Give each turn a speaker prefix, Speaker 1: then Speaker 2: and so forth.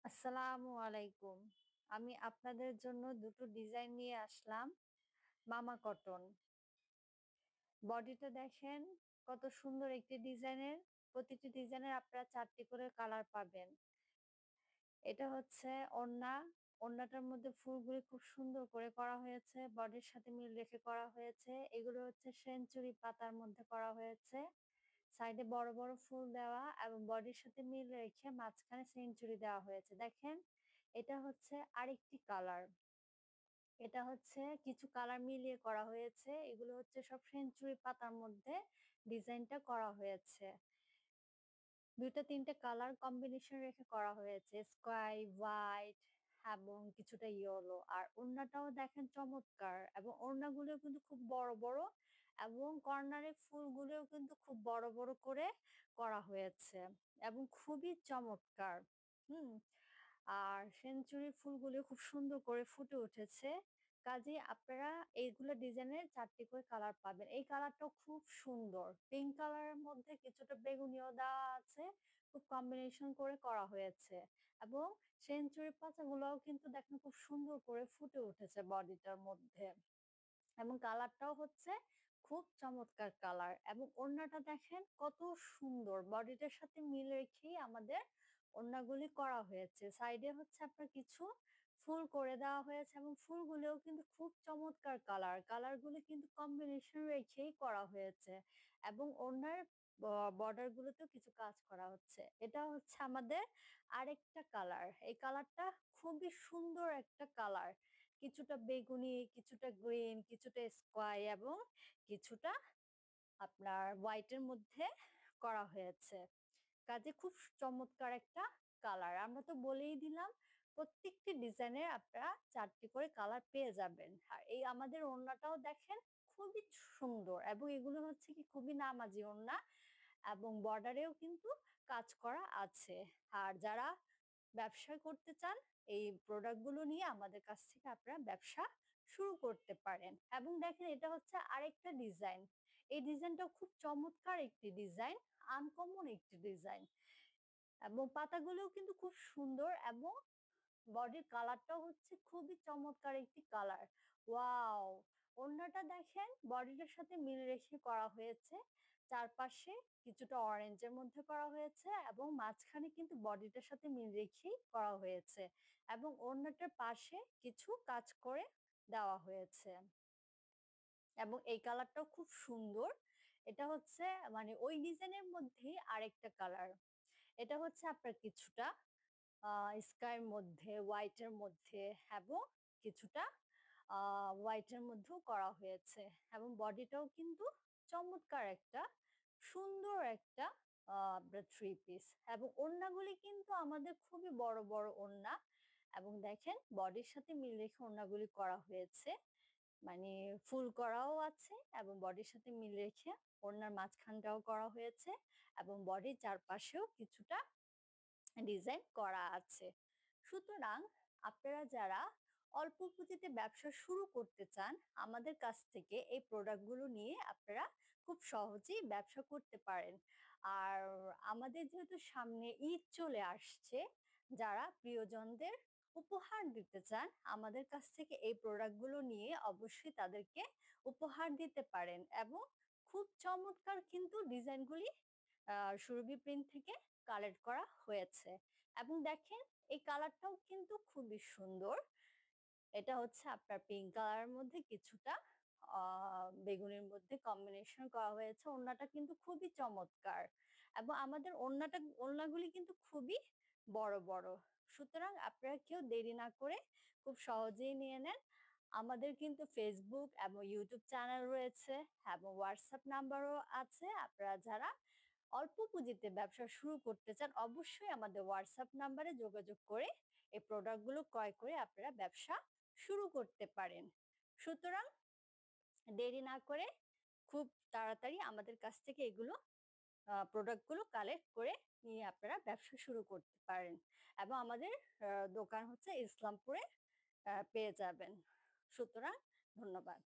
Speaker 1: আসসালামু আলাইকুম। আমি আপনাদের জন্য দুটো ডিজাইন নিয়ে আসলাম। মামা কটন। বডিটা দেখেন কত সুন্দর একটি ডিজাইনের। প্রতিটি ডিজাইনের আপনারা ৪ টি করে কালার পাবেন। এটা হচ্ছে ওড়না। ওড়নাটার মধ্যে ফুলগুলি খুব সুন্দর করে করা হয়েছে। বডির সাথে মিল রেখে করা হয়েছে। এগুলো হচ্ছে সেঞ্চুরি পাতার মধ্যে করা হয়েছে। সাইডে বড়, বড় ফুল দেওয়া এবং বডির সাথে মিল রেখে মাঝখানে সেঞ্চুরি দেওয়া হয়েছে। দেখেন, এটা হচ্ছে আরেকটি কালার। এটা হচ্ছে কিছু কালার মিলিয়ে করা হয়েছে। এগুলো হচ্ছে সব সেঞ্চুরি পাতার মধ্যে ডিজাইনটা করা হয়েছে। ২ টা ৩ টে কালার কম্বিনেশন রেখে করা হয়েছে। স্কাই, হোয়াইট এবং কিছুটা ইয়েলো। আর ওড়নাটাও দেখেন চমৎকার এবং ওড়নাগুলোও কিন্তু খুব বড়, বড় এবং কর্নারে ফুলগুলোও কিন্তু খুব বড়, বড় করে করা হয়েছে এবং খুবই চমৎকার। হুম? আর সেঞ্চুরি ফুলগুলো খুব সুন্দর করে ফুটে উঠেছে। কাজেই আপনারা এইগুলো ডিজাইনের ৪ টি করে কালার পাবেন। এই কালারটাও খুব সুন্দর। পিঙ্ক কালারের মধ্যে কিছুটা বেগুনিও দেওয়া আছে। খুব কম্বিনেশন করে করা হয়েছে। এবং সেঞ্চুরি পাতাগুলোও কিন্তু দেখেন খুব সুন্দর করে ফুটে উঠেছে বডিটার মধ্যে। এবং কালারটাও হচ্ছে খুব চমৎকার কালার এবং ওড়নাটা দেখেন কত সুন্দর। বডিটার সাথে মিল রেখেই আমাদের ওড়নাগুলি করা হয়েছে। সাইডে হচ্ছে আপনার কিছু ফুল করে দেওয়া হয়েছে এবং ফুলগুলোও কিন্তু খুব চমৎকার কালার। কালারগুলো কিন্তু কম্বিনেশন রেখেই করা হয়েছে এবং ওড়নার বর্ডার গুলোতেও কিছু কাজ করা হচ্ছে। এটা হচ্ছে আমাদের আরেকটা কালার। এই কালারটা খুবই সুন্দর একটা কালার। কিছুটা বেগুনি, কিছুটা গ্রিন, কিছুটা স্কাই এবং কিছুটা আপনার হোয়াইট এর মধ্যে করা হয়েছে। কাজে খুব চমৎকার একটা কালার। আমরা তো বলেই দিলাম প্রত্যেকটি ডিজাইনের আপনারা ৪ টি করে কালার পেয়ে যাবেন। আর এই আমাদের ওড়নাটাও দেখেন খুবই সুন্দর এবং এগুলো হচ্ছে কি খুবই নামাজি ওড়না এবং বর্ডারেও কিন্তু কাজ করা আছে। আর যারা ব্যবসা করতে চান এই প্রোডাক্ট গুলো নিয়ে আমাদের কাছ থেকে আপনারা ব্যবসা শুরু করতে পারেন। এবং দেখেন এটা হচ্ছে আরেকটা ডিজাইন। এই ডিজাইনটাও খুব চমৎকার একটি ডিজাইন, আনকমন একটি ডিজাইন এবং পাতাগুলোও কিন্তু খুব সুন্দর এবং বডির কালারটাও হচ্ছে খুবই চমৎকার একটি কালার। ওয়াও! ওড়নাটা দেখেন বডিটার সাথে মিল রেখে করা হয়েছে। চারপাশে কিছুটা অরেঞ্জের মধ্যে করা হয়েছে এবং মাঝখানে কিন্তু বডিটার সাথে মিল রেখেই করা হয়েছে এবং ওড়নাটার পাশে কিছু কাজ করে দেওয়া হয়েছে এবং এই কালারটাও খুব সুন্দর। এটা হচ্ছে মানে ওই ডিজাইনের মধ্যেই আরেকটা কালার। এটা হচ্ছে আপনার কিছুটা স্কাইর মধ্যে, হোয়াইট এর মধ্যে এবং কিছুটা হোয়াইট এর মধ্যেও করা হয়েছে এবং বডিটাও কিন্তু চমৎকার একটা সুন্দর একটা আপনার থ্রি পিস এবং ওড়নাগুলি কিন্তু আমাদের খুবই বড় বড় ওড়না এবং দেখেন বডির সাথে মিল রেখে ওড়নাগুলি করা হয়েছে। মানে ফুল করাও আছে এবং বডির সাথে মিল রেখে ওড়নার মাঝখানটাও করা হয়েছে এবং বডির চারপাশেও কিছুটা ডিজাইন করা আছে। সুতরাং আপনারা যারা অল্প পুঁজিতে ব্যবসা শুরু করতে চান আমাদের কাছ থেকে এই প্রোডাক্টগুলো নিয়ে আপনারা খুব সহজেই ব্যবসা করতে পারেন। আর আমাদের যেহেতু সামনে ঈদ চলে আসছে, যারা প্রিয়জনদের উপহার দিতে চান আমাদের কাছ থেকে এই প্রোডাক্টগুলো নিয়ে অবশ্যই তাদেরকে উপহার দিতে পারেন এবং খুব চমৎকার কিন্তু ডিজাইনগুলি সুরভি প্রিন্ট থেকে কালেক্ট করা হয়েছে এবং দেখেন এই কালারটাও কিন্তু খুবই সুন্দর। এটা হচ্ছে আপনার পিঙ্ক কালারের মধ্যে কিছুটা বেগুনির মধ্যে কম্বিনেশন করা হয়েছে। ওড়নাটা কিন্তু খুবই চমৎকার এবং আমাদের ওড়নাগুলি কিন্তু খুবই বড় বড়। সুতরাং আপনারা কেউ দেরি না করে খুব সহজেই নিয়ে নেন। আমাদের কিন্তু ফেসবুক এবং ইউটিউব চ্যানেল রয়েছে এবং হোয়াটসঅ্যাপ নাম্বারও আছে। আপনারা যারা অল্প পুঁজিতে ব্যবসা শুরু করতে চান অবশ্যই আমাদের হোয়াটসঅ্যাপ নাম্বারে যোগাযোগ করে এই প্রোডাক্ট গুলো ক্রয় করে আপনারা ব্যবসা শুরু করতে পারেন। সুতরাং দেরি না করে খুব তাড়াতাড়ি আমাদের কাছ থেকে এগুলো প্রোডাক্ট গুলো কালেক্ট করে নিয়ে আপনারা ব্যবসা শুরু করতে পারেন এবং আমাদের দোকান হচ্ছে ইসলামপুরে পেয়ে যাবেন। সুতরাং ধন্যবাদ।